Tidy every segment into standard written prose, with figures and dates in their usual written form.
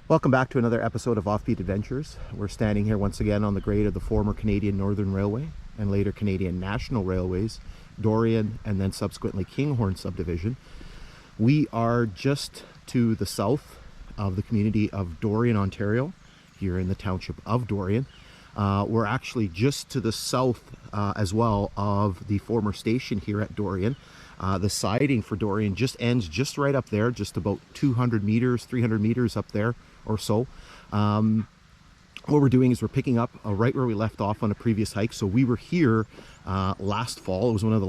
Welcome back to another episode of Offbeat Adventures. We're standing here once again on the grade of the former Canadian Northern Railway and later Canadian National Railways, Dorion and then subsequently Kinghorn Subdivision. We are just to the south of the community of Dorion, Ontario, here in the township of Dorion. We're actually just to the south as well of the former station here at Dorion. The siding for Dorion just ends just right up there, just about 200 meters, 300 meters up there or so. What we're doing is we're picking up right where we left off on a previous hike. So we were here last fall. It was one of the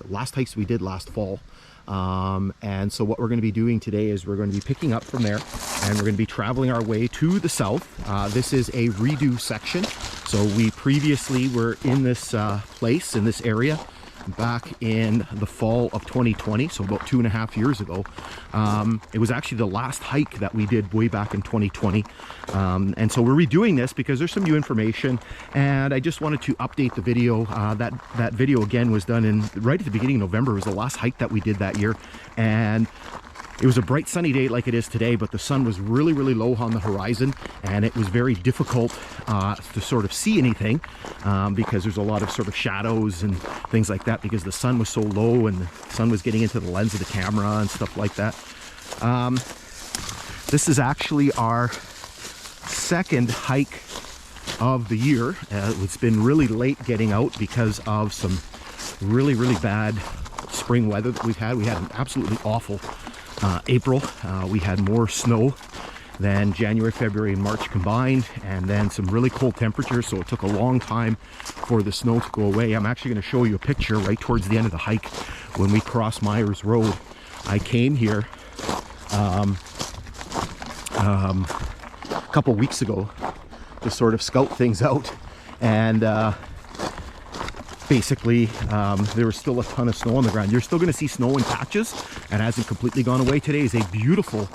last hikes we did last fall. And so what we're going to be doing today is we're going to be picking up from there and we're going to be traveling our way to the south. This is a redo section. So we previously were in this place, in this area, back in the fall of 2020, so about 2.5 years ago. It was actually the last hike that we did way back in 2020. And so we're redoing this because there's some new information, and I just wanted to update the video. That video again was done right at the beginning of November. It was the last hike that we did that year, and it was a bright sunny day like it is today, but the sun was really, really low on the horizon, and it was very difficult to sort of see anything because there's a lot of sort of shadows and things like that because the sun was so low and the sun was getting into the lens of the camera and stuff like that. This is actually our second hike of the year. It's been really late getting out because of some really, really bad spring weather that we've had. We had an absolutely awful April. We had more snow than January, February, and March combined, and then some really cold temperatures, so it took a long time for the snow to go away. I'm actually going to show you a picture right towards the end of the hike when we crossed Myers Road. I came here a couple weeks ago to sort of scout things out, and basically there was still a ton of snow on the ground. You're still going to see snow in patches. It hasn't completely gone away. Today is a beautiful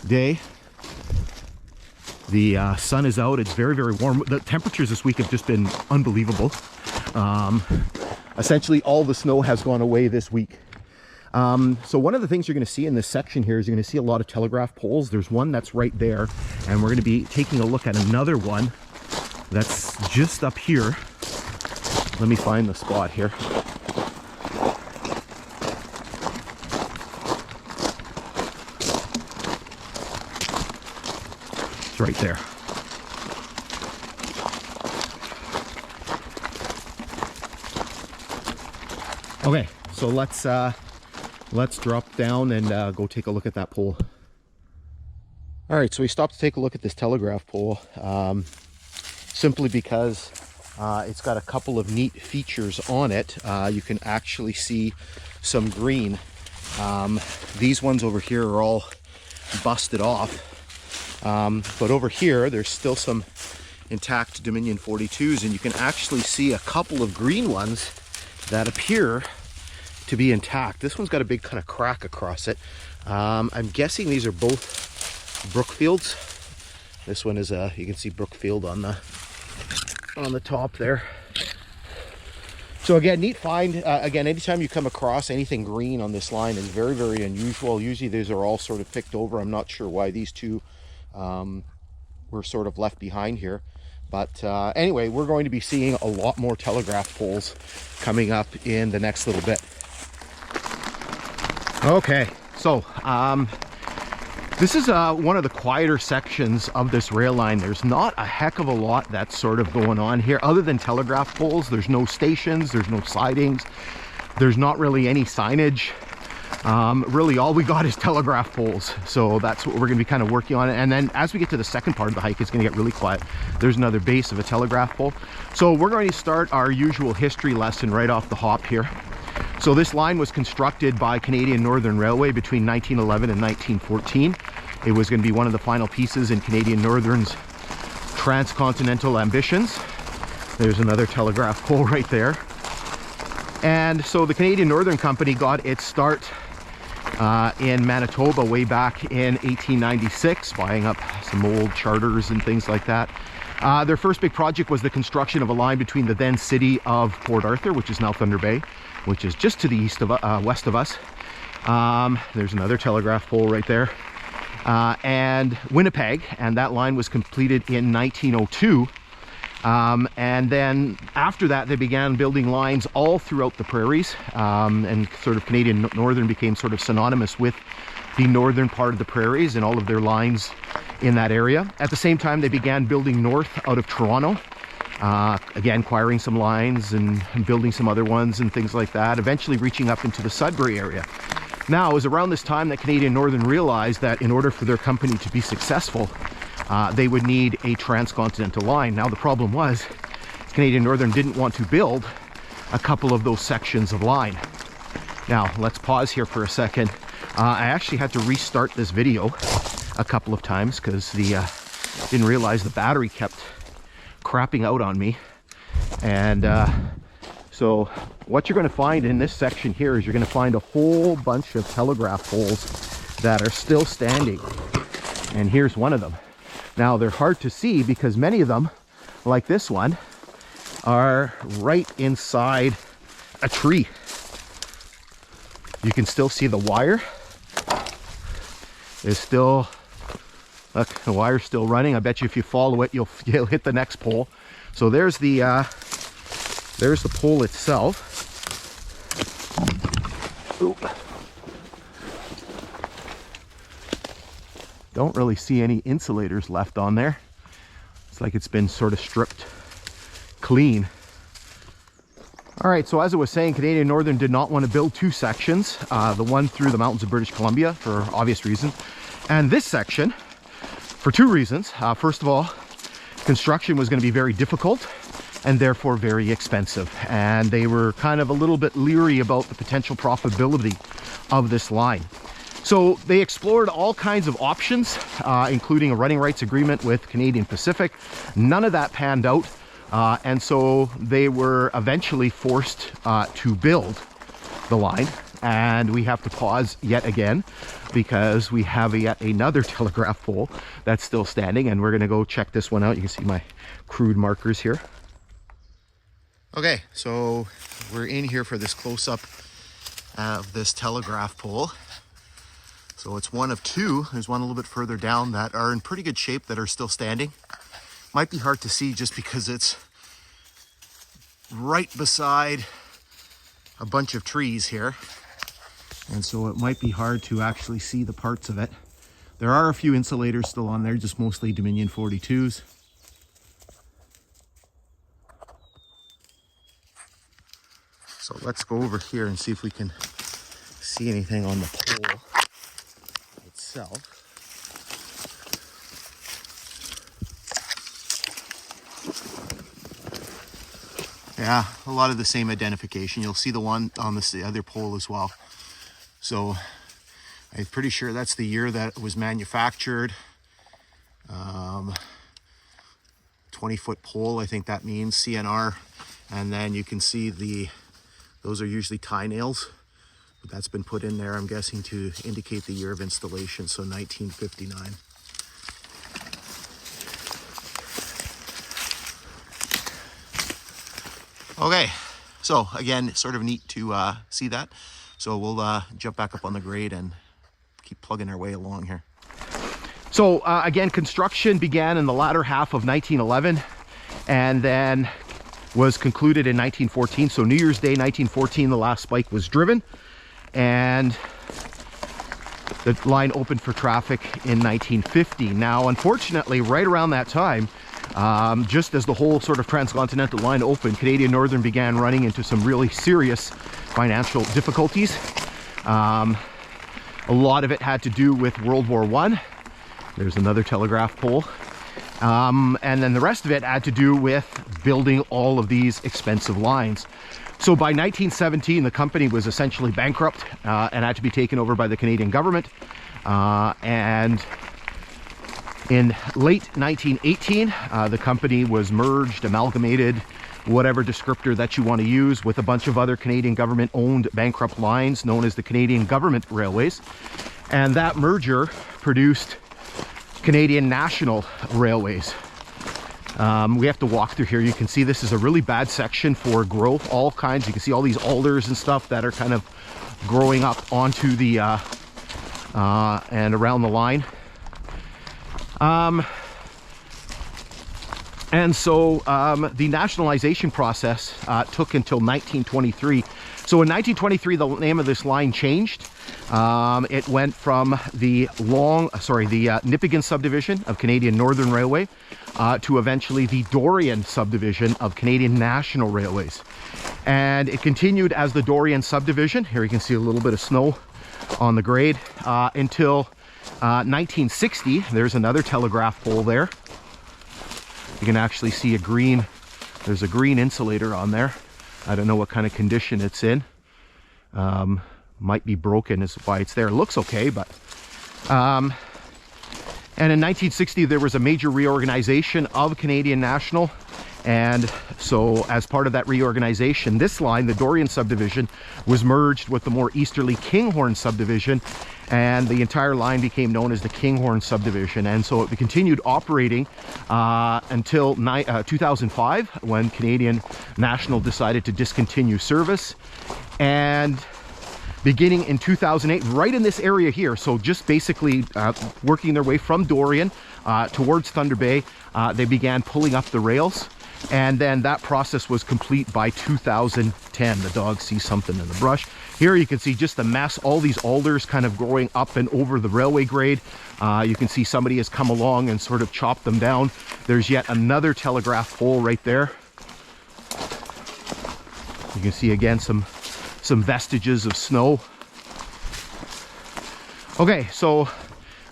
day. The sun is out. It's very, very warm. The temperatures this week have just been unbelievable. Essentially all the snow has gone away this week. So one of the things you're going to see in this section here is you're going to see a lot of telegraph poles. There's one that's right there, and we're going to be taking a look at another one that's just up here. Let me find the spot here. It's right there. Okay, so let's drop down and go take a look at that pole. All right, so we stopped to take a look at this telegraph pole simply because it's got a couple of neat features on it. You can actually see some green. These ones over here are all busted off. But over here, there's still some intact Dominion 42s, and you can actually see a couple of green ones that appear to be intact. This one's got a big kind of crack across it. I'm guessing these are both Brookfields. This one is you can see Brookfield on the top there. So again, neat find. Again, anytime you come across anything green on this line is very, very unusual. Usually these are all sort of picked over. I'm not sure why these two were sort of left behind here. But anyway, we're going to be seeing a lot more telegraph poles coming up in the next little bit. Okay, so this is one of the quieter sections of this rail line. There's not a heck of a lot that's sort of going on here other than telegraph poles. There's no stations, there's no sidings, there's not really any signage. Really all we got is telegraph poles. So that's what we're going to be kind of working on. And then as we get to the second part of the hike, it's going to get really quiet. There's another base of a telegraph pole. So we're going to start our usual history lesson right off the hop here. So this line was constructed by Canadian Northern Railway between 1911 and 1914. It was going to be one of the final pieces in Canadian Northern's transcontinental ambitions. There's another telegraph pole right there. And so the Canadian Northern Company got its start in Manitoba way back in 1896, buying up some old charters and things like that. Their first big project was the construction of a line between the then city of Port Arthur, which is now Thunder Bay, which is just to the west of us. There's another telegraph pole right there. and Winnipeg, and that line was completed in 1902. And then after that, they began building lines all throughout the prairies, and sort of Canadian Northern became sort of synonymous with the northern part of the prairies and all of their lines in that area. At the same time, they began building north out of Toronto, again acquiring some lines and building some other ones and things like that, eventually reaching up into the Sudbury area. Now, it was around this time that Canadian Northern realized that in order for their company to be successful, they would need a transcontinental line. Now, the problem was Canadian Northern didn't want to build a couple of those sections of line. Now, let's pause here for a second. I actually had to restart this video a couple of times because didn't realize the battery kept crapping out on me. And so what you're going to find in this section here is you're going to find a whole bunch of telegraph poles that are still standing. And here's one of them. Now, they're hard to see because many of them, like this one, are right inside a tree. You can still see the wire is still, look, the wire's still running. I bet you if you follow it, you'll hit the next pole. So there's the pole itself. Ooh. Don't really see any insulators left on there. It's like it's been sort of stripped clean. All right, so as I was saying, Canadian Northern did not want to build two sections, the one through the mountains of British Columbia for obvious reasons, and this section for two reasons. First of all, construction was going to be very difficult and therefore very expensive, and they were kind of a little bit leery about the potential profitability of this line. So they explored all kinds of options, including a running rights agreement with Canadian Pacific. None of that panned out. And so they were eventually forced to build the line. And we have to pause yet again because we have yet another telegraph pole that's still standing. And we're going to go check this one out. You can see my crude markers here. Okay, so we're in here for this close-up of this telegraph pole. So it's one of two. There's one a little bit further down that are in pretty good shape that are still standing. Might be hard to see just because it's right beside a bunch of trees here. And so it might be hard to actually see the parts of it. There are a few insulators still on there, just mostly Dominion 42s. So let's go over here and see if we can see anything on the pole itself. Yeah, a lot of the same identification. You'll see the one on the other pole as well. So I'm pretty sure that's the year that it was manufactured. 20-foot pole, I think that means CNR. And then you can see those are usually tie nails. But that's been put in there, I'm guessing, to indicate the year of installation, so 1959. Okay, so again, sort of neat to see that. So we'll jump back up on the grade and keep plugging our way along here. So again, construction began in the latter half of 1911 and then was concluded in 1914. So New Year's Day 1914, the last spike was driven, and the line opened for traffic in 1950. Now, unfortunately, right around that time, just as the whole sort of transcontinental line opened, Canadian Northern began running into some really serious financial difficulties. A lot of it had to do with World War I. There's another telegraph pole. And then the rest of it had to do with building all of these expensive lines. So by 1917, the company was essentially bankrupt and had to be taken over by the Canadian government. And in late 1918, the company was merged, amalgamated, whatever descriptor that you want to use, with a bunch of other Canadian government-owned bankrupt lines known as the Canadian Government Railways. And that merger produced Canadian National Railways. We have to walk through here. You can see this is a really bad section for growth, all kinds. You can see all these alders and stuff that are kind of growing up onto the and around the line. And so the nationalization process took until 1923. So in 1923, the name of this line changed. It went from the Nipigon subdivision of Canadian Northern Railway to eventually the Dorion subdivision of Canadian National Railways. And it continued as the Dorion subdivision. Here you can see a little bit of snow on the grade until 1960. There's another telegraph pole there. You can actually see there's a green insulator on there. I don't know what kind of condition it's in. Might be broken is why it's there. It looks okay, but... and in 1960, there was a major reorganization of Canadian National. And so as part of that reorganization, this line, the Dorion subdivision, was merged with the more easterly Kinghorn subdivision. And the entire line became known as the Kinghorn subdivision. And so it continued operating until 2005, when Canadian National decided to discontinue service. And beginning in 2008, right in this area here, so just basically working their way from Dorion towards Thunder Bay, they began pulling up the rails. And then that process was complete by 2010. The dog sees something in the brush. Here you can see just the mess, all these alders kind of growing up and over the railway grade. You can see somebody has come along and sort of chopped them down. There's yet another telegraph pole right there. You can see again some vestiges of snow. Okay, so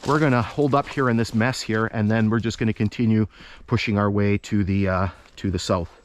we're gonna hold up here in this mess here, and then we're just gonna continue pushing our way to the south.